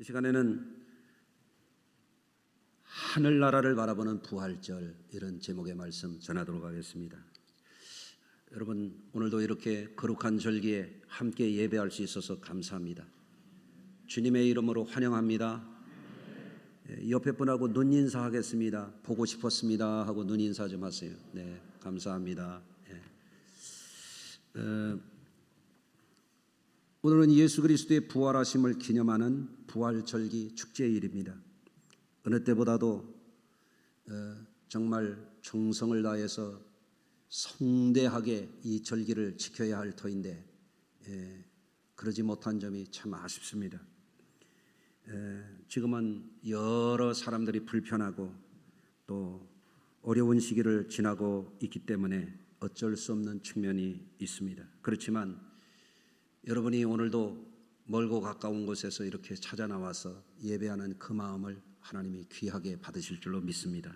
이 시간에는 하늘나라를 바라보는 부활절, 이런 제목의 말씀 전하도록 하겠습니다. 여러분, 오늘도 이렇게 거룩한 절기에 함께 예배할 수 있어서 감사합니다. 주님의 이름으로 환영합니다. 옆에 분하고 눈 인사하겠습니다. 보고 싶었습니다 하고 눈 인사 좀 하세요. 네, 감사합니다. 오늘은 예수 그리스도의 부활하심을 기념하는 부활절기 축제일입니다. 어느 때보다도 정말 정성을 다해서 성대하게 이 절기를 지켜야 할 터인데 그러지 못한 점이 참 아쉽습니다. 지금은 여러 사람들이 불편하고 또 어려운 시기를 지나고 있기 때문에 어쩔 수 없는 측면이 있습니다. 그렇지만 여러분이 오늘도 멀고 가까운 곳에서 이렇게 찾아 나와서 예배하는 그 마음을 하나님이 귀하게 받으실 줄로 믿습니다.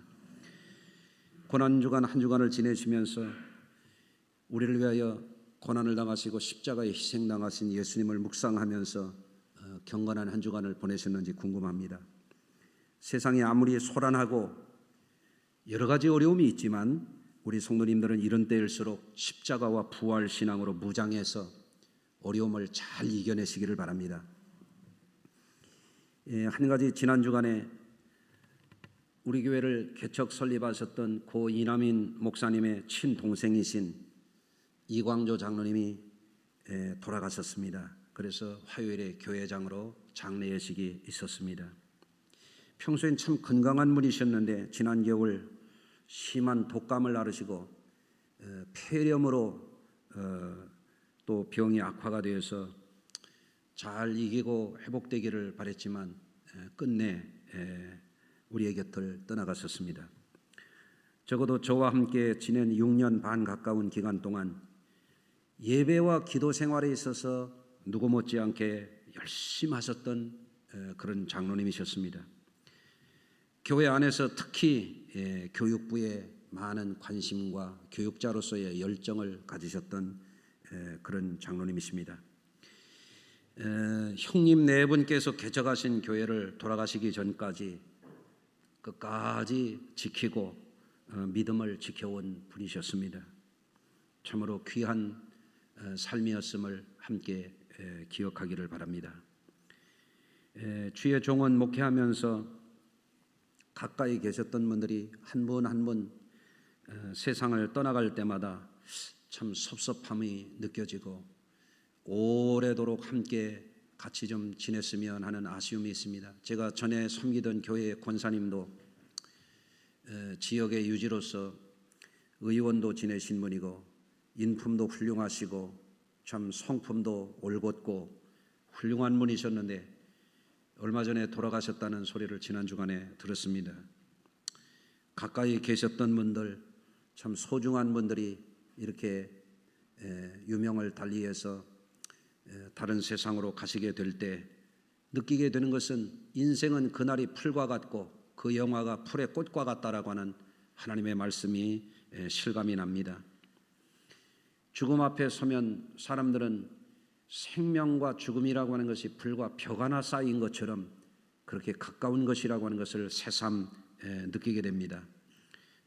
고난주간 한 주간을 지내시면서 우리를 위하여 고난을 당하시고 십자가에 희생당하신 예수님을 묵상하면서 경건한 한 주간을 보내셨는지 궁금합니다. 세상이 아무리 소란하고 여러 가지 어려움이 있지만 우리 성도님들은 이런 때일수록 십자가와 부활 신앙으로 무장해서 어려움을 잘 이겨내시기를 바랍니다. 한 가지 지난 주간에 우리 교회를 개척 설립하셨던 고 이남인 목사님의 친동생이신 이광조 장로님이 돌아가셨습니다. 그래서 화요일에 교회장으로 장례 예식이 있었습니다. 평소엔 참 건강한 분이셨는데 지난 겨울 심한 독감을 앓으시고 폐렴으로 또 병이 악화가 되어서 잘 이기고 회복되기를 바랬지만 끝내 우리의 곁을 떠나갔었습니다. 적어도 저와 함께 지낸 6년 반 가까운 기간 동안 예배와 기도 생활에 있어서 누구 못지않게 열심히 하셨던 그런 장로님이셨습니다. 교회 안에서 특히 교육부에 많은 관심과 교육자로서의 열정을 가지셨던 그런 장로님이십니다. 형님 네 분께서 개척하신 교회를 돌아가시기 전까지 끝까지 지키고 믿음을 지켜온 분이셨습니다. 참으로 귀한 삶이었음을 함께 기억하기를 바랍니다. 주의 종은 목회하면서 가까이 계셨던 분들이 한 분 한 분 세상을 떠나갈 때마다 참 섭섭함이 느껴지고 오래도록 함께 같이 좀 지냈으면 하는 아쉬움이 있습니다. 제가 전에 섬기던 교회의 권사님도 지역의 유지로서 의원도 지내신 분이고 인품도 훌륭하시고 참 성품도 올곧고 훌륭한 분이셨는데 얼마 전에 돌아가셨다는 소리를 지난 주간에 들었습니다. 가까이 계셨던 분들, 참 소중한 분들이 이렇게 유명을 달리해서 다른 세상으로 가시게 될 때 느끼게 되는 것은 인생은 그날이 풀과 같고 그 영화가 풀의 꽃과 같다라고 하는 하나님의 말씀이 실감이 납니다. 죽음 앞에 서면 사람들은 생명과 죽음이라고 하는 것이 불과 벽 하나 쌓인 것처럼 그렇게 가까운 것이라고 하는 것을 새삼 느끼게 됩니다.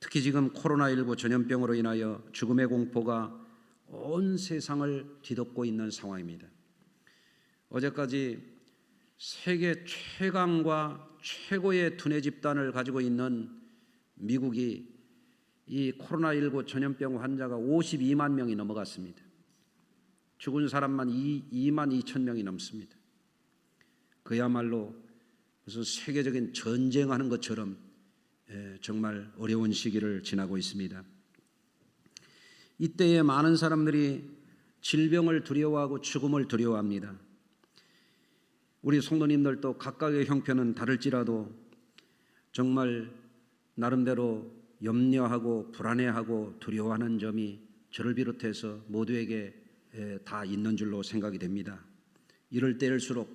특히 지금 코로나19 전염병으로 인하여 죽음의 공포가 온 세상을 뒤덮고 있는 상황입니다. 어제까지 세계 최강과 최고의 두뇌 집단을 가지고 있는 미국이 이 코로나19 전염병 환자가 52만 명이 넘어갔습니다. 죽은 사람만 2만 2천 명이 넘습니다. 그야말로 무슨 세계적인 전쟁하는 것처럼 정말 어려운 시기를 지나고 있습니다. 이때에 많은 사람들이 질병을 두려워하고 죽음을 두려워합니다. 우리 성도님들도 각각의 형편은 다를지라도 정말 나름대로 염려하고 불안해하고 두려워하는 점이 저를 비롯해서 모두에게 다 있는 줄로 생각이 됩니다. 이럴 때일수록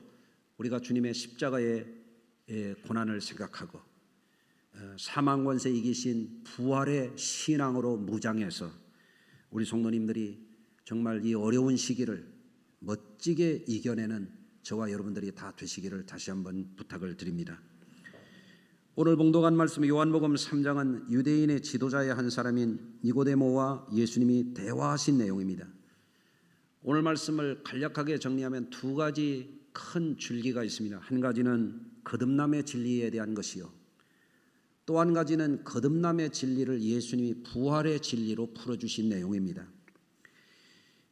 우리가 주님의 십자가의 고난을 생각하고 사망 권세 이기신 부활의 신앙으로 무장해서 우리 성도님들이 정말 이 어려운 시기를 멋지게 이겨내는 저와 여러분들이 다 되시기를 다시 한번 부탁을 드립니다. 오늘 봉독한 말씀 요한복음 3장은 유대인의 지도자의 한 사람인 니고데모와 예수님이 대화하신 내용입니다. 오늘 말씀을 간략하게 정리하면 두 가지 큰 줄기가 있습니다. 한 가지는 거듭남의 진리에 대한 것이요, 또 한 가지는 거듭남의 진리를 예수님이 부활의 진리로 풀어주신 내용입니다.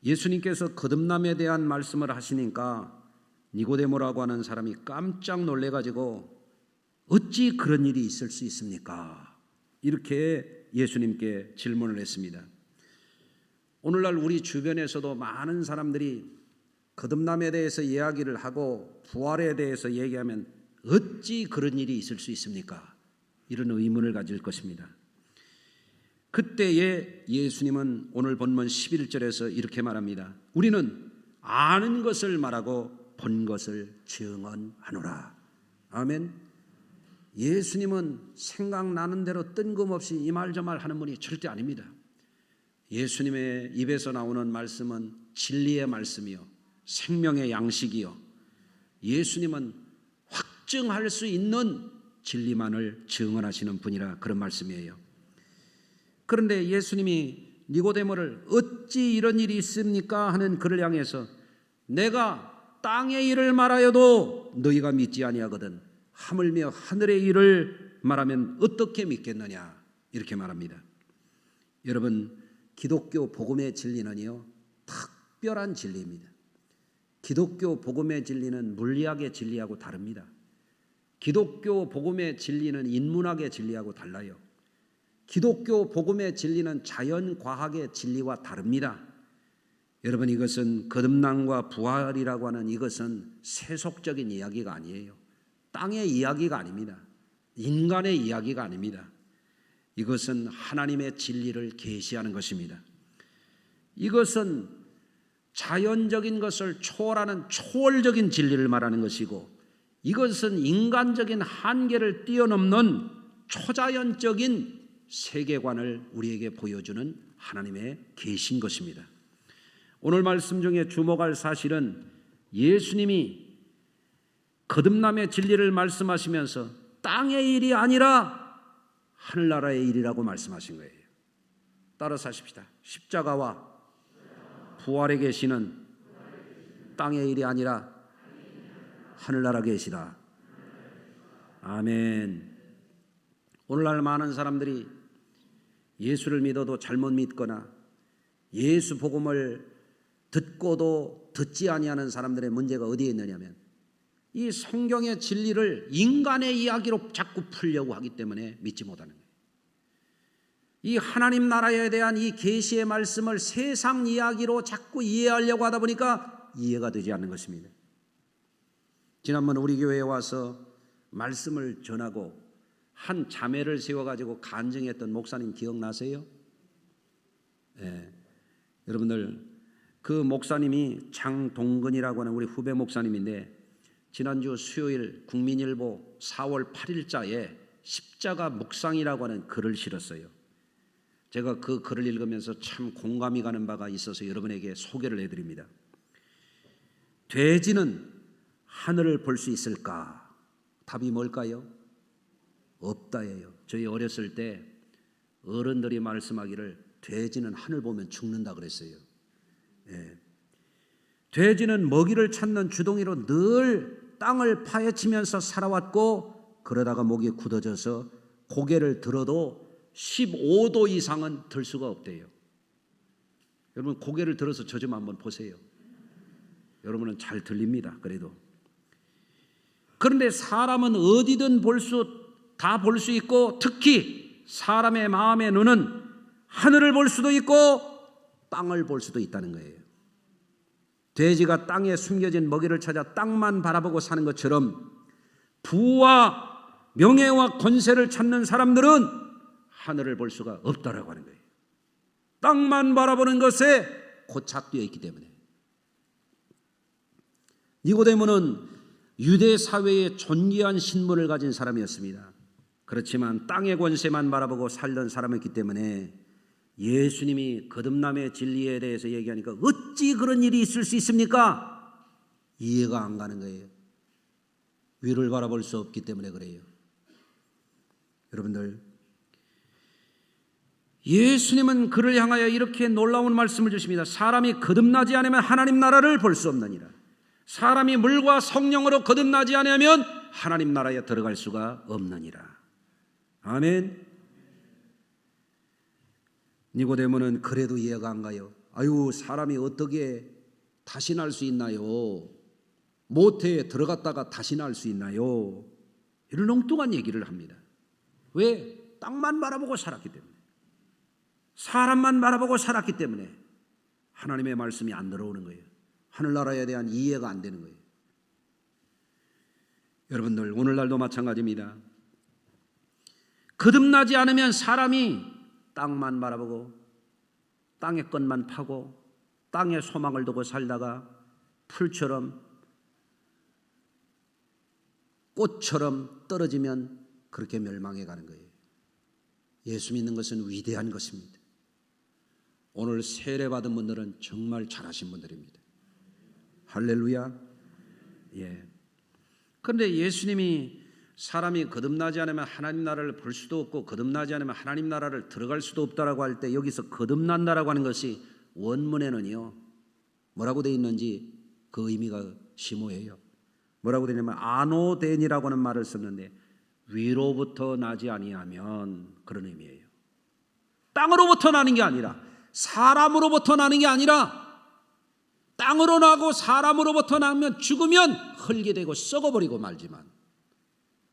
예수님께서 거듭남에 대한 말씀을 하시니까 니고데모라고 하는 사람이 깜짝 놀래가지고 어찌 그런 일이 있을 수 있습니까? 이렇게 예수님께 질문을 했습니다. 오늘날 우리 주변에서도 많은 사람들이 거듭남에 대해서 이야기를 하고 부활에 대해서 얘기하면 어찌 그런 일이 있을 수 있습니까? 이런 의문을 가질 것입니다. 그때에 예수님은 오늘 본문 11절에서 이렇게 말합니다. 우리는 아는 것을 말하고 본 것을 증언하노라. 아멘. 예수님은 생각나는 대로 뜬금없이 이 말 저 말 하는 분이 절대 아닙니다. 예수님의 입에서 나오는 말씀은 진리의 말씀이요, 생명의 양식이요, 예수님은 확증할 수 있는 진리만을 증언하시는 분이라 그런 말씀이에요. 그런데 예수님이 니고데모를 어찌 이런 일이 있습니까? 하는 그를 향해서 내가 땅의 일을 말하여도 너희가 믿지 아니하거든 하물며 하늘의 일을 말하면 어떻게 믿겠느냐, 이렇게 말합니다. 여러분, 기독교 복음의 진리는요, 특별한 진리입니다. 기독교 복음의 진리는 물리학의 진리하고 다릅니다. 기독교 복음의 진리는 인문학의 진리하고 달라요. 기독교 복음의 진리는 자연과학의 진리와 다릅니다. 여러분, 이것은 거듭남과 부활이라고 하는 이것은 세속적인 이야기가 아니에요. 땅의 이야기가 아닙니다. 인간의 이야기가 아닙니다. 이것은 하나님의 진리를 계시하는 것입니다. 이것은 자연적인 것을 초월하는 초월적인 진리를 말하는 것이고, 이것은 인간적인 한계를 뛰어넘는 초자연적인 세계관을 우리에게 보여주는 하나님의 계신 것입니다. 오늘 말씀 중에 주목할 사실은 예수님이 거듭남의 진리를 말씀하시면서 땅의 일이 아니라 하늘나라의 일이라고 말씀하신 거예요. 따라서 하십시다. 십자가와 부활에 계시는 땅의 일이 아니라 하늘나라 계시라. 아멘. 오늘날 많은 사람들이 예수를 믿어도 잘못 믿거나 예수 복음을 듣고도 듣지 아니하는 사람들의 문제가 어디에 있느냐면 이 성경의 진리를 인간의 이야기로 자꾸 풀려고 하기 때문에 믿지 못하는 거예요. 이 하나님 나라에 대한 이 계시의 말씀을 세상 이야기로 자꾸 이해하려고 하다 보니까 이해가 되지 않는 것입니다. 지난번 우리 교회에 와서 말씀을 전하고 한 자매를 세워가지고 간증했던 목사님 기억나세요? 네. 여러분들, 그 목사님이 장동근이라고 하는 우리 후배 목사님인데 지난주 수요일 국민일보 4월 8일자에 십자가 묵상이라고 하는 글을 실었어요. 제가 그 글을 읽으면서 참 공감이 가는 바가 있어서 여러분에게 소개를 해드립니다. 돼지는 하늘을 볼 수 있을까? 답이 뭘까요? 없다예요. 저희 어렸을 때 어른들이 말씀하기를 돼지는 하늘 보면 죽는다 그랬어요. 예. 돼지는 먹이를 찾는 주둥이로 늘 땅을 파헤치면서 살아왔고 그러다가 목이 굳어져서 고개를 들어도 15도 이상은 들 수가 없대요. 여러분, 고개를 들어서 저 좀 한번 보세요. 여러분은 잘 들립니다. 그래도. 그런데 사람은 어디든 다 볼 수 있고 특히 사람의 마음의 눈은 하늘을 볼 수도 있고 땅을 볼 수도 있다는 거예요. 돼지가 땅에 숨겨진 먹이를 찾아 땅만 바라보고 사는 것처럼 부와 명예와 권세를 찾는 사람들은 하늘을 볼 수가 없다라고 하는 거예요. 땅만 바라보는 것에 고착되어 있기 때문에. 니고데모는 유대 사회의 존귀한 신분을 가진 사람이었습니다. 그렇지만 땅의 권세만 바라보고 살던 사람이었기 때문에 예수님이 거듭남의 진리에 대해서 얘기하니까 어찌 그런 일이 있을 수 있습니까? 이해가 안 가는 거예요. 위를 바라볼 수 없기 때문에 그래요. 여러분들, 예수님은 그를 향하여 이렇게 놀라운 말씀을 주십니다. 사람이 거듭나지 않으면 하나님 나라를 볼 수 없느니라. 사람이 물과 성령으로 거듭나지 않으면 하나님 나라에 들어갈 수가 없느니라. 아멘. 니고데모는 그래도 이해가 안 가요. 아유, 사람이 어떻게 다시 날 수 있나요? 모태에 들어갔다가 다시 날 수 있나요? 이런 엉뚱한 얘기를 합니다. 왜? 땅만 바라보고 살았기 때문에, 사람만 바라보고 살았기 때문에 하나님의 말씀이 안 들어오는 거예요. 하늘나라에 대한 이해가 안 되는 거예요. 여러분들, 오늘날도 마찬가지입니다. 거듭나지 않으면 사람이 땅만 바라보고 땅의 것만 파고 땅에 소망을 두고 살다가 풀처럼 꽃처럼 떨어지면 그렇게 멸망해 가는 거예요. 예수 믿는 것은 위대한 것입니다. 오늘 세례받은 분들은 정말 잘하신 분들입니다. 할렐루야. 예. 그런데 예수님이 사람이 거듭나지 않으면 하나님 나라를 볼 수도 없고 거듭나지 않으면 하나님 나라를 들어갈 수도 없다라고 할 때, 여기서 거듭난다라고 하는 것이 원문에는요, 뭐라고 되어 있는지 그 의미가 심오해요. 뭐라고 되냐면 아노덴이라고 하는 말을 썼는데, 위로부터 나지 아니하면, 그런 의미예요. 땅으로부터 나는 게 아니라, 사람으로부터 나는 게 아니라, 땅으로 나고 사람으로부터 나면 죽으면 흙이 되고 썩어버리고 말지만,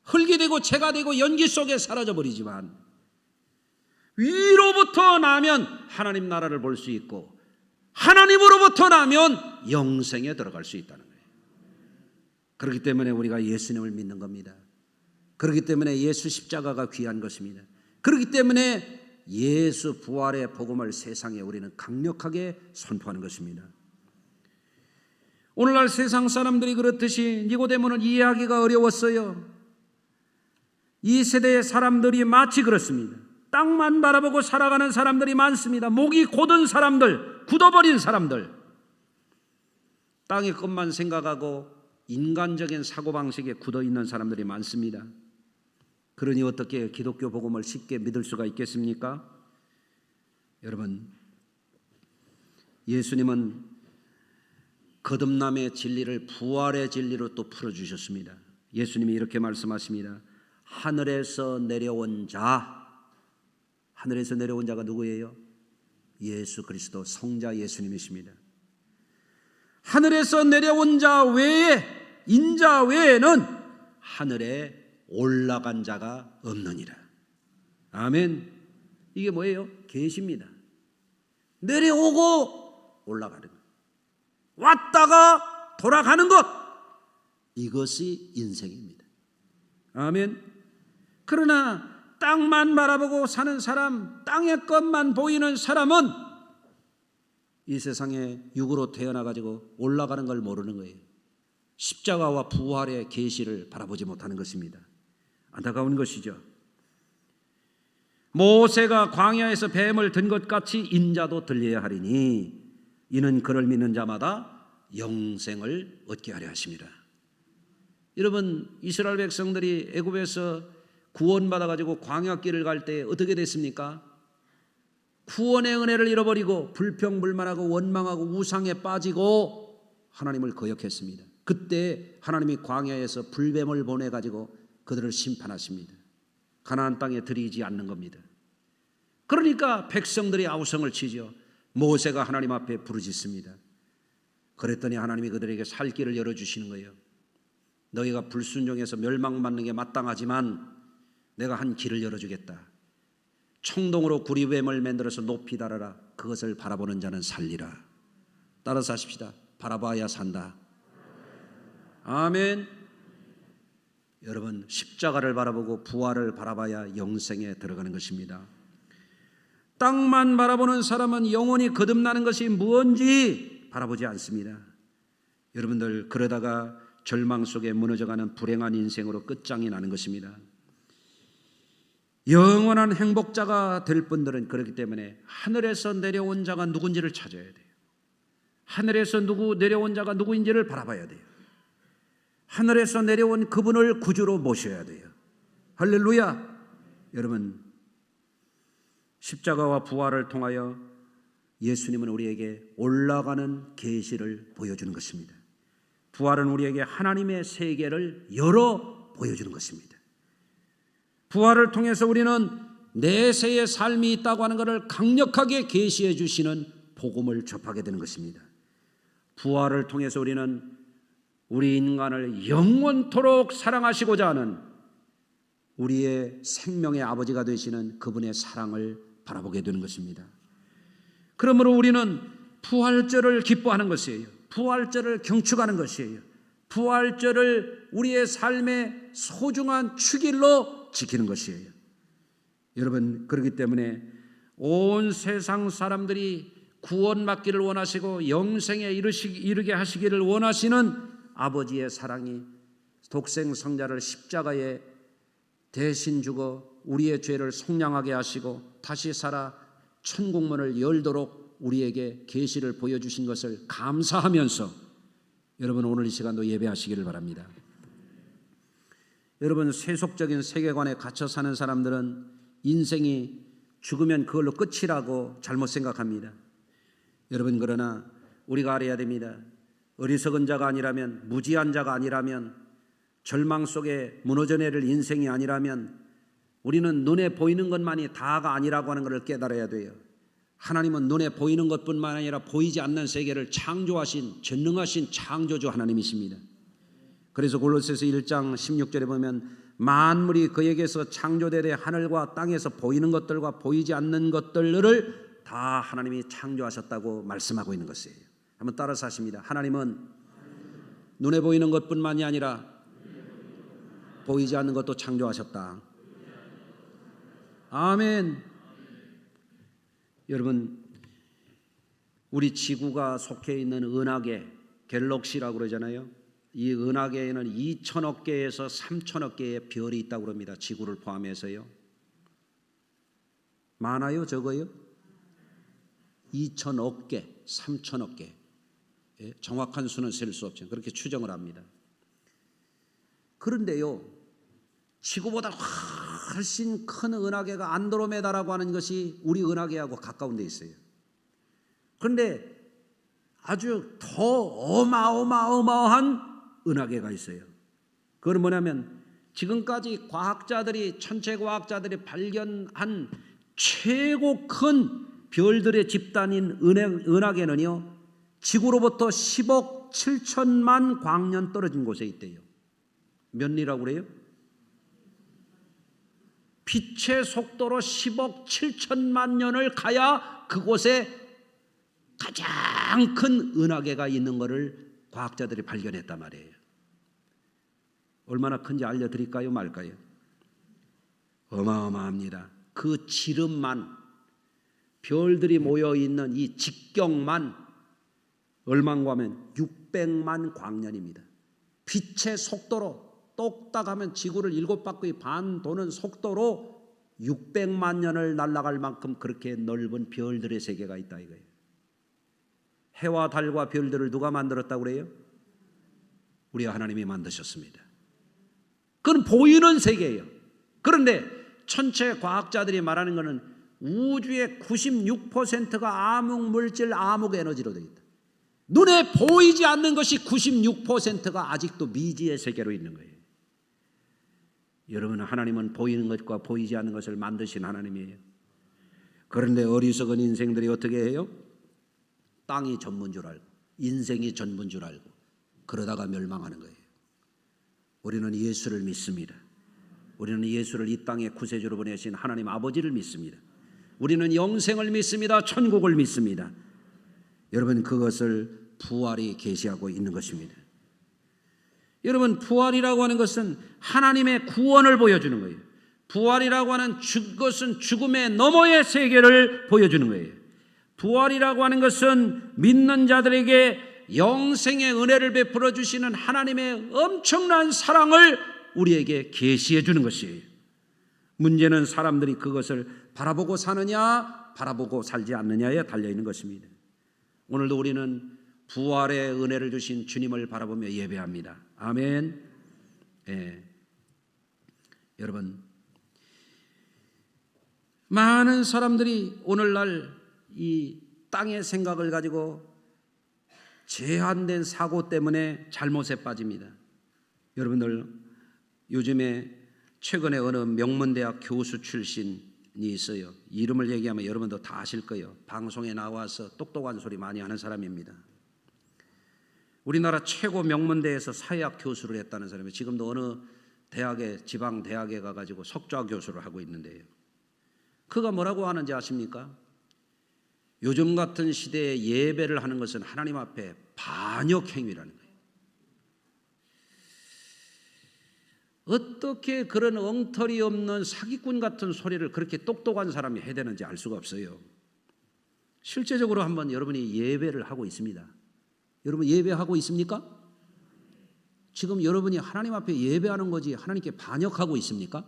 흙이 되고 재가 되고 연기 속에 사라져버리지만, 위로부터 나면 하나님 나라를 볼 수 있고 하나님으로부터 나면 영생에 들어갈 수 있다는 거예요. 그렇기 때문에 우리가 예수님을 믿는 겁니다. 그렇기 때문에 예수 십자가가 귀한 것입니다. 그렇기 때문에 예수 부활의 복음을 세상에 우리는 강력하게 선포하는 것입니다. 오늘날 세상 사람들이 그렇듯이 니고데모는 이해하기가 어려웠어요. 이 세대의 사람들이 마치 그렇습니다. 땅만 바라보고 살아가는 사람들이 많습니다. 목이 곧은 사람들, 굳어버린 사람들, 땅의 것만 생각하고 인간적인 사고방식에 굳어있는 사람들이 많습니다. 그러니 어떻게 기독교 복음을 쉽게 믿을 수가 있겠습니까? 여러분, 예수님은 거듭남의 진리를 부활의 진리로 또 풀어주셨습니다. 예수님이 이렇게 말씀하십니다. 하늘에서 내려온 자, 하늘에서 내려온 자가 누구예요? 예수 그리스도 성자 예수님이십니다. 하늘에서 내려온 자 외에, 인자 외에는 하늘에 올라간 자가 없느니라. 아멘. 이게 뭐예요? 계시입니다. 내려오고 올라가는 것, 왔다가 돌아가는 것, 이것이 인생입니다. 아멘. 그러나 땅만 바라보고 사는 사람, 땅의 것만 보이는 사람은 이 세상에 육으로 태어나가지고 올라가는 걸 모르는 거예요. 십자가와 부활의 계시를 바라보지 못하는 것입니다. 안타까운 것이죠. 모세가 광야에서 뱀을 든 것 같이 인자도 들려야 하리니 이는 그를 믿는 자마다 영생을 얻게 하려 하심이라. 여러분, 이스라엘 백성들이 애굽에서 구원받아가지고 광야길을 갈 때 어떻게 됐습니까? 구원의 은혜를 잃어버리고 불평불만하고 원망하고 우상에 빠지고 하나님을 거역했습니다. 그때 하나님이 광야에서 불뱀을 보내가지고 그들을 심판하십니다. 가나안 땅에 들이지 않는 겁니다. 그러니까 백성들이 아우성을 치죠. 모세가 하나님 앞에 부르짖습니다. 그랬더니 하나님이 그들에게 살 길을 열어주시는 거예요. 너희가 불순종해서 멸망받는 게 마땅하지만 내가 한 길을 열어주겠다. 청동으로 구리뱀을 만들어서 높이 달아라. 그것을 바라보는 자는 살리라. 따라서 하십시다. 바라봐야 산다. 아멘. 여러분, 십자가를 바라보고 부활을 바라봐야 영생에 들어가는 것입니다. 땅만 바라보는 사람은 영원히 거듭나는 것이 무언지 바라보지 않습니다. 여러분들, 그러다가 절망 속에 무너져가는 불행한 인생으로 끝장이 나는 것입니다. 영원한 행복자가 될 분들은 그렇기 때문에 하늘에서 내려온 자가 누군지를 찾아야 돼요. 하늘에서 내려온 자가 누구인지를 바라봐야 돼요. 하늘에서 내려온 그분을 구주로 모셔야 돼요. 할렐루야. 여러분, 십자가와 부활을 통하여 예수님은 우리에게 올라가는 계시를 보여주는 것입니다. 부활은 우리에게 하나님의 세계를 열어 보여주는 것입니다. 부활을 통해서 우리는 내세의 삶이 있다고 하는 것을 강력하게 계시해 주시는 복음을 접하게 되는 것입니다. 부활을 통해서 우리는 우리 인간을 영원토록 사랑하시고자 하는 우리의 생명의 아버지가 되시는 그분의 사랑을 바라보게 되는 것입니다. 그러므로 우리는 부활절을 기뻐하는 것이에요. 부활절을 경축하는 것이에요. 부활절을 우리의 삶의 소중한 축일로 지키는 것이에요. 여러분, 그렇기 때문에 온 세상 사람들이 구원받기를 원하시고 영생에 이르게 하시기를 원하시는 아버지의 사랑이 독생 성자를 십자가에 대신 죽어 우리의 죄를 속량하게 하시고 다시 살아 천국문을 열도록 우리에게 계시를 보여주신 것을 감사하면서 여러분, 오늘 이 시간도 예배하시기를 바랍니다. 여러분, 세속적인 세계관에 갇혀 사는 사람들은 인생이 죽으면 그걸로 끝이라고 잘못 생각합니다. 여러분, 그러나 우리가 알아야 됩니다. 어리석은 자가 아니라면, 무지한 자가 아니라면, 절망 속에 무너져 내릴 인생이 아니라면 우리는 눈에 보이는 것만이 다가 아니라고 하는 것을 깨달아야 돼요. 하나님은 눈에 보이는 것뿐만 아니라 보이지 않는 세계를 창조하신 전능하신 창조주 하나님이십니다. 그래서 골로새서 1장 16절에 보면 만물이 그에게서 창조되되 하늘과 땅에서 보이는 것들과 보이지 않는 것들을 다 하나님이 창조하셨다고 말씀하고 있는 것이에요. 한번 따라서 하십니다. 하나님은 눈에 보이는 것뿐만이 아니라 보이지 않는 것도 창조하셨다. 아멘. 여러분, 우리 지구가 속해 있는 은하계, 갤럭시라고 그러잖아요. 이 은하계에는 2천억 개에서 3천억 개의 별이 있다고 그럽니다. 지구를 포함해서요. 많아요, 적어요? 2천억 개, 3천억 개. 정확한 수는 셀 수 없죠. 그렇게 추정을 합니다. 그런데요, 지구보다 훨씬 큰 은하계가 안드로메다라고 하는 것이 우리 은하계하고 가까운 데 있어요. 그런데 아주 더 어마어마한 은하계가 있어요. 그건 뭐냐면 지금까지 과학자들이, 천체 과학자들이 발견한 최고 큰 별들의 집단인 은하계는요, 지구로부터 10억 7천만 광년 떨어진 곳에 있대요. 몇 리라고 그래요? 빛의 속도로 10억 7천만 년을 가야 그곳에 가장 큰 은하계가 있는 것을 과학자들이 발견했단 말이에요. 얼마나 큰지 알려드릴까요, 말까요? 어마어마합니다. 그 지름만, 별들이 모여있는 이 직경만 얼마인가 하면 600만 광년입니다. 빛의 속도로 똑딱하면 지구를 7바퀴 반 도는 속도로 600만 년을 날아갈 만큼 그렇게 넓은 별들의 세계가 있다 이거예요. 해와 달과 별들을 누가 만들었다고 그래요? 우리 하나님이 만드셨습니다. 그건 보이는 세계예요. 그런데 천체 과학자들이 말하는 것은 우주의 96%가 암흑 물질, 암흑 에너지로 되어 있다. 눈에 보이지 않는 것이 96%가 아직도 미지의 세계로 있는 거예요. 여러분, 하나님은 보이는 것과 보이지 않는 것을 만드신 하나님이에요. 그런데 어리석은 인생들이 어떻게 해요? 땅이 전부인 줄 알고, 인생이 전부인 줄 알고 그러다가 멸망하는 거예요. 우리는 예수를 믿습니다. 우리는 예수를 이 땅에 구세주로 보내신 하나님 아버지를 믿습니다. 우리는 영생을 믿습니다. 천국을 믿습니다. 여러분, 그것을 부활이 계시하고 있는 것입니다. 여러분, 부활이라고 하는 것은 하나님의 구원을 보여주는 거예요. 부활이라고 하는 것은 죽음의 너머의 세계를 보여주는 거예요. 부활이라고 하는 것은 믿는 자들에게 영생의 은혜를 베풀어 주시는 하나님의 엄청난 사랑을 우리에게 계시해 주는 것이에요. 문제는 사람들이 그것을 바라보고 사느냐, 바라보고 살지 않느냐에 달려있는 것입니다. 오늘도 우리는 부활의 은혜를 주신 주님을 바라보며 예배합니다. 아멘. 예. 여러분, 많은 사람들이 오늘날 이 땅의 생각을 가지고 제한된 사고 때문에 잘못에 빠집니다. 여러분들, 요즘에 최근에 어느 명문대학 교수 출신이 있어요. 이름을 얘기하면 여러분도 다 아실 거예요. 방송에 나와서 똑똑한 소리 많이 하는 사람입니다. 우리나라 최고 명문대에서 사회학 교수를 했다는 사람이 지금도 어느 대학에, 지방 대학에 가가지고 석좌 교수를 하고 있는데요. 그가 뭐라고 하는지 아십니까? 요즘 같은 시대에 예배를 하는 것은 하나님 앞에 반역 행위라는 거예요. 어떻게 그런 엉터리 없는 사기꾼 같은 소리를 그렇게 똑똑한 사람이 해야 되는지 알 수가 없어요. 실제적으로 한번 여러분이 예배를 하고 있습니다. 여러분 예배하고 있습니까? 지금 여러분이 하나님 앞에 예배하는 거지 하나님께 반역하고 있습니까?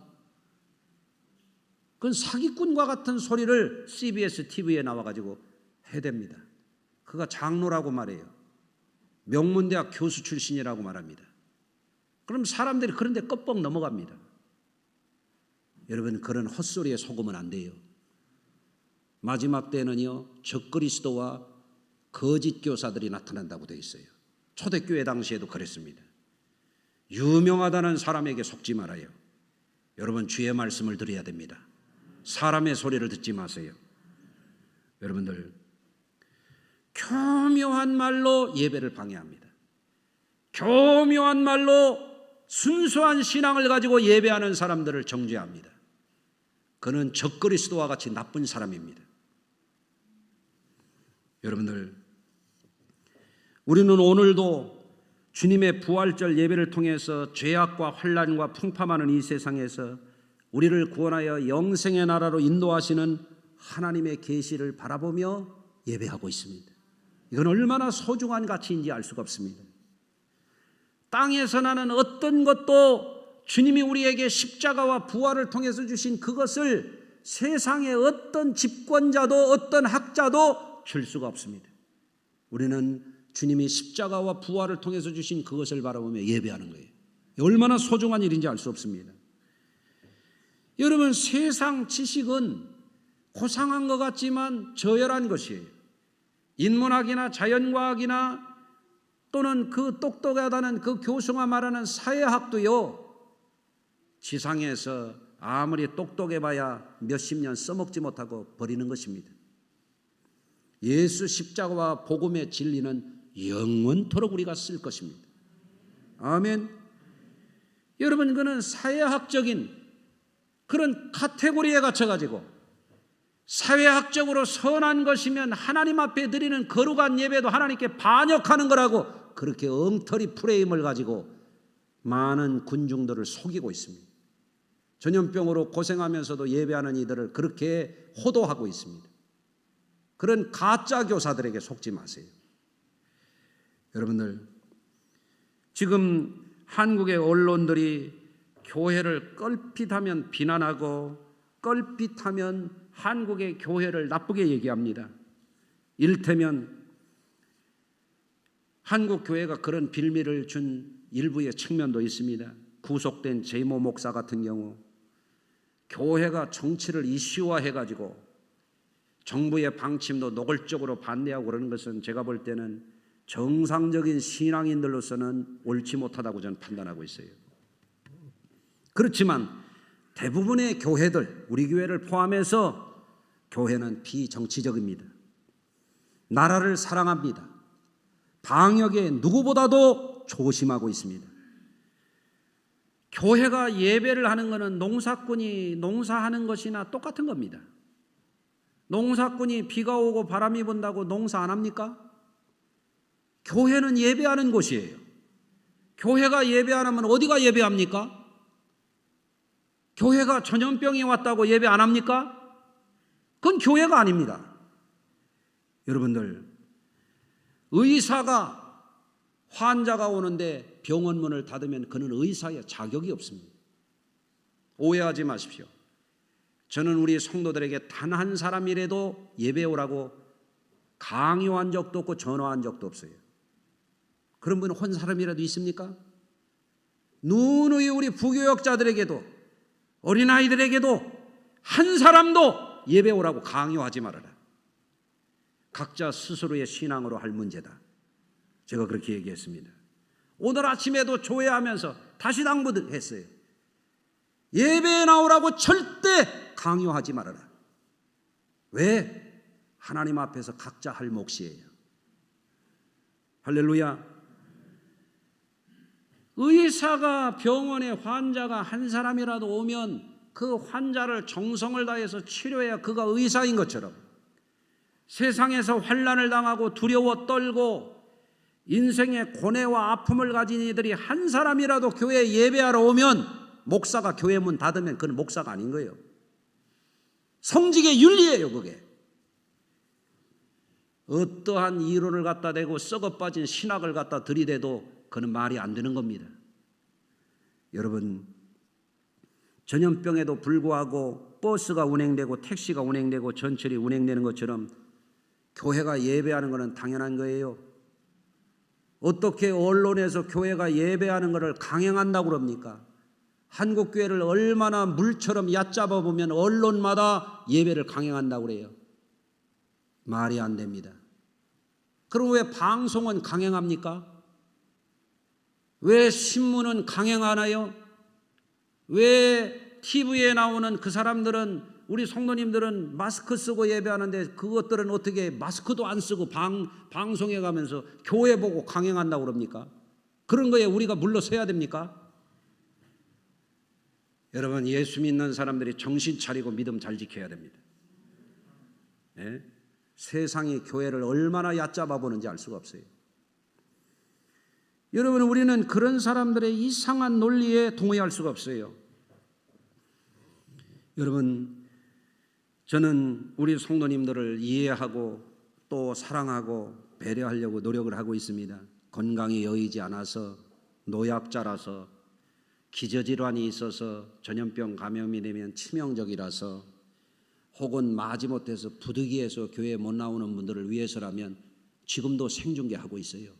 그건 사기꾼과 같은 소리를 CBS TV에 나와가지고 해댑니다. 그가 장로라고 말해요. 명문대학 교수 출신이라고 말합니다. 그럼 사람들이 그런데 껍벅 넘어갑니다. 여러분, 그런 헛소리에 속으면 안 돼요. 마지막 때는요, 적그리스도와 거짓 교사들이 나타난다고 되어 있어요. 초대교회 당시에도 그랬습니다. 유명하다는 사람에게 속지 말아요. 여러분, 주의 말씀을 드려야 됩니다. 사람의 소리를 듣지 마세요. 여러분들, 교묘한 말로 예배를 방해합니다. 교묘한 말로 순수한 신앙을 가지고 예배하는 사람들을 정죄합니다. 그는 적그리스도와 같이 나쁜 사람입니다. 여러분들, 우리는 오늘도 주님의 부활절 예배를 통해서 죄악과 환난과 풍파하는 이 세상에서 우리를 구원하여 영생의 나라로 인도하시는 하나님의 계시를 바라보며 예배하고 있습니다. 이건 얼마나 소중한 가치인지 알 수가 없습니다. 땅에서 나는 어떤 것도 주님이 우리에게 십자가와 부활을 통해서 주신 그것을 세상의 어떤 집권자도 어떤 학자도 줄 수가 없습니다. 우리는 주님이 십자가와 부활을 통해서 주신 그것을 바라보며 예배하는 거예요. 얼마나 소중한 일인지 알 수 없습니다. 여러분, 세상 지식은 고상한 것 같지만 저열한 것이에요. 인문학이나 자연과학이나 또는 그 똑똑하다는 그 교수가 말하는 사회학도요, 지상에서 아무리 똑똑해봐야 몇십 년 써먹지 못하고 버리는 것입니다. 예수 십자가와 복음의 진리는 영원토록 우리가 쓸 것입니다. 아멘. 여러분, 그는 사회학적인 그런 카테고리에 갇혀가지고 사회학적으로 선한 것이면 하나님 앞에 드리는 거룩한 예배도 하나님께 반역하는 거라고 그렇게 엉터리 프레임을 가지고 많은 군중들을 속이고 있습니다. 전염병으로 고생하면서도 예배하는 이들을 그렇게 호도하고 있습니다. 그런 가짜 교사들에게 속지 마세요. 여러분들, 지금 한국의 언론들이 교회를 껄핏하면 비난하고 껄핏하면 한국의 교회를 나쁘게 얘기합니다. 이를테면 한국 교회가 그런 빌미를 준 일부의 측면도 있습니다. 구속된 제모 목사 같은 경우 교회가 정치를 이슈화해가지고 정부의 방침도 노골적으로 반대하고 그러는 것은 제가 볼 때는 정상적인 신앙인들로서는 옳지 못하다고 저는 판단하고 있어요. 그렇지만 대부분의 교회들, 우리 교회를 포함해서 교회는 비정치적입니다. 나라를 사랑합니다. 방역에 누구보다도 조심하고 있습니다. 교회가 예배를 하는 것은 농사꾼이 농사하는 것이나 똑같은 겁니다. 농사꾼이 비가 오고 바람이 분다고 농사 안 합니까? 교회는 예배하는 곳이에요. 교회가 예배 안 하면 어디가 예배합니까? 교회가 전염병이 왔다고 예배 안 합니까? 그건 교회가 아닙니다. 여러분들, 의사가 환자가 오는데 병원 문을 닫으면 그는 의사의 자격이 없습니다. 오해하지 마십시오. 저는 우리 성도들에게 단 한 사람이라도 예배 오라고 강요한 적도 없고 전화한 적도 없어요. 그런 분은 한 사람이라도 있습니까? 누누이 우리 부교역자들에게도 어린아이들에게도 한 사람도 예배 오라고 강요하지 말아라. 각자 스스로의 신앙으로 할 문제다. 제가 그렇게 얘기했습니다. 오늘 아침에도 조회하면서 다시 당부했어요. 예배에 나오라고 절대 강요하지 말아라. 왜? 하나님 앞에서 각자 할 몫이에요. 할렐루야. 의사가 병원에 환자가 한 사람이라도 오면 그 환자를 정성을 다해서 치료해야 그가 의사인 것처럼, 세상에서 환난을 당하고 두려워 떨고 인생의 고뇌와 아픔을 가진 이들이 한 사람이라도 교회에 예배하러 오면, 목사가 교회 문 닫으면 그는 목사가 아닌 거예요. 성직의 윤리예요. 그게 어떠한 이론을 갖다 대고 썩어 빠진 신학을 갖다 들이대도 그는 말이 안 되는 겁니다. 여러분, 전염병에도 불구하고 버스가 운행되고 택시가 운행되고 전철이 운행되는 것처럼 교회가 예배하는 것은 당연한 거예요. 어떻게 언론에서 교회가 예배하는 것을 강행한다고 그럽니까? 한국 교회를 얼마나 물처럼 얕잡아 보면 언론마다 예배를 강행한다고 그래요. 말이 안 됩니다. 그럼 왜 방송은 강행합니까? 왜 신문은 강행하나요? 왜 TV에 나오는 그 사람들은, 우리 성도님들은 마스크 쓰고 예배하는데 그것들은 어떻게 마스크도 안 쓰고 방송에 가면서 교회 보고 강행한다고 그럽니까? 그런 거에 우리가 물러서야 됩니까? 여러분, 예수 믿는 사람들이 정신 차리고 믿음 잘 지켜야 됩니다. 네? 세상이 교회를 얼마나 얕잡아 보는지 알 수가 없어요. 여러분, 우리는 그런 사람들의 이상한 논리에 동의할 수가 없어요. 여러분, 저는 우리 성도님들을 이해하고 또 사랑하고 배려하려고 노력을 하고 있습니다. 건강이 여의지 않아서, 노약자라서, 기저질환이 있어서 전염병 감염이 되면 치명적이라서, 혹은 마지못해서 부득이해서 교회에 못 나오는 분들을 위해서라면 지금도 생중계하고 있어요.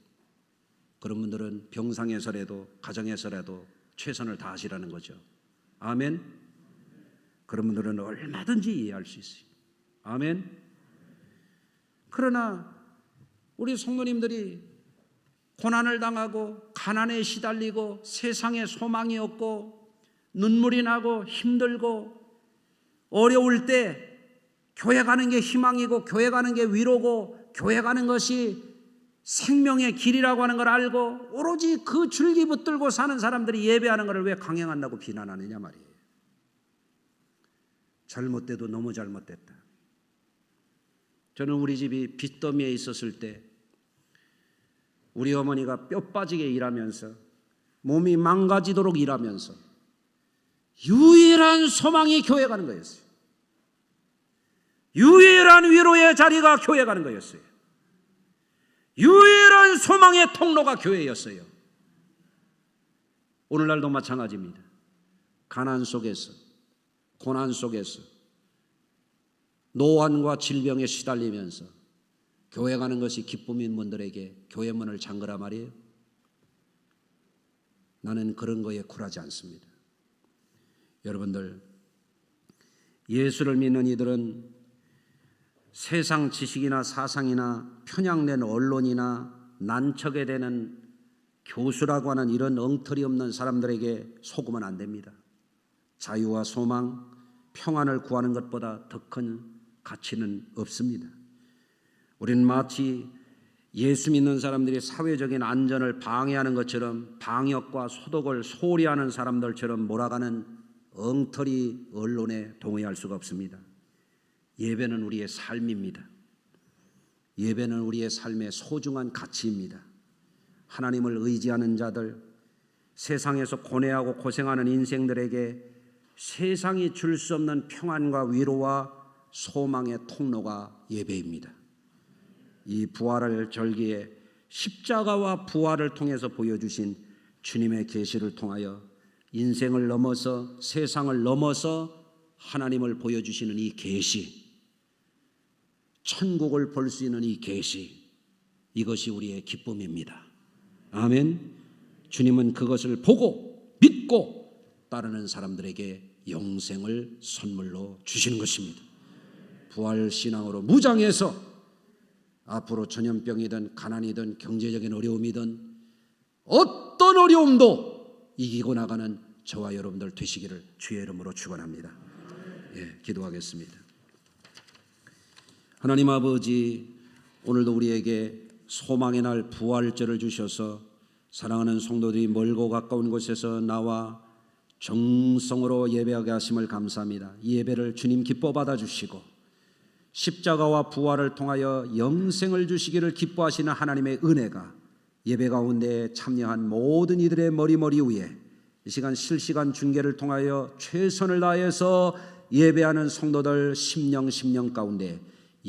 그런 분들은 병상에서라도 가정에서라도 최선을 다하시라는 거죠. 아멘. 그런 분들은 얼마든지 이해할 수 있어요. 아멘. 그러나 우리 성도님들이 고난을 당하고 가난에 시달리고 세상에 소망이 없고 눈물이 나고 힘들고 어려울 때 교회 가는 게 희망이고 교회 가는 게 위로고 교회 가는 것이 생명의 길이라고 하는 걸 알고 오로지 그 줄기 붙들고 사는 사람들이 예배하는 것을 왜 강행한다고 비난하느냐 말이에요. 잘못돼도 너무 잘못됐다. 저는 우리 집이 빚더미에 있었을 때 우리 어머니가 뼈 빠지게 일하면서 몸이 망가지도록 일하면서 유일한 소망이 교회 가는 거였어요. 유일한 위로의 자리가 교회 가는 거였어요. 유일한 소망의 통로가 교회였어요. 오늘날도 마찬가지입니다. 가난 속에서, 고난 속에서, 노환과 질병에 시달리면서 교회 가는 것이 기쁨인 분들에게 교회 문을 잠그라 말이에요. 나는 그런 거에 굴하지 않습니다. 여러분들, 예수를 믿는 이들은 세상 지식이나 사상이나 편향된 언론이나 난척에 되는 교수라고 하는 이런 엉터리 없는 사람들에게 속으면 안 됩니다. 자유와 소망, 평안을 구하는 것보다 더 큰 가치는 없습니다. 우리는 마치 예수 믿는 사람들이 사회적인 안전을 방해하는 것처럼 방역과 소독을 소홀히 하는 사람들처럼 몰아가는 엉터리 언론에 동의할 수가 없습니다. 예배는 우리의 삶입니다. 예배는 우리의 삶의 소중한 가치입니다. 하나님을 의지하는 자들, 세상에서 고뇌하고 고생하는 인생들에게 세상이 줄 수 없는 평안과 위로와 소망의 통로가 예배입니다. 이 부활을 절기에 십자가와 부활을 통해서 보여주신 주님의 계시를 통하여 인생을 넘어서 세상을 넘어서 하나님을 보여주시는 이 계시, 천국을 볼 수 있는 이 계시, 이것이 우리의 기쁨입니다. 아멘. 주님은 그것을 보고 믿고 따르는 사람들에게 영생을 선물로 주시는 것입니다. 부활신앙으로 무장해서 앞으로 전염병이든 가난이든 경제적인 어려움이든 어떤 어려움도 이기고 나가는 저와 여러분들 되시기를 주의 이름으로 축원합니다. 기도하겠습니다. 하나님 아버지, 오늘도 우리에게 소망의 날 부활절을 주셔서 사랑하는 성도들이 멀고 가까운 곳에서 나와 정성으로 예배하게 하심을 감사합니다. 이 예배를 주님 기뻐 받아주시고 십자가와 부활을 통하여 영생을 주시기를 기뻐하시는 하나님의 은혜가 예배 가운데 참여한 모든 이들의 머리 위에 이 시간 실시간 중계를 통하여 최선을 다해서 예배하는 성도들 심령 가운데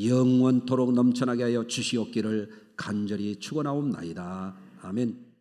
영원토록 넘쳐나게 하여 주시옵기를 간절히 축원하옵나이다. 아멘.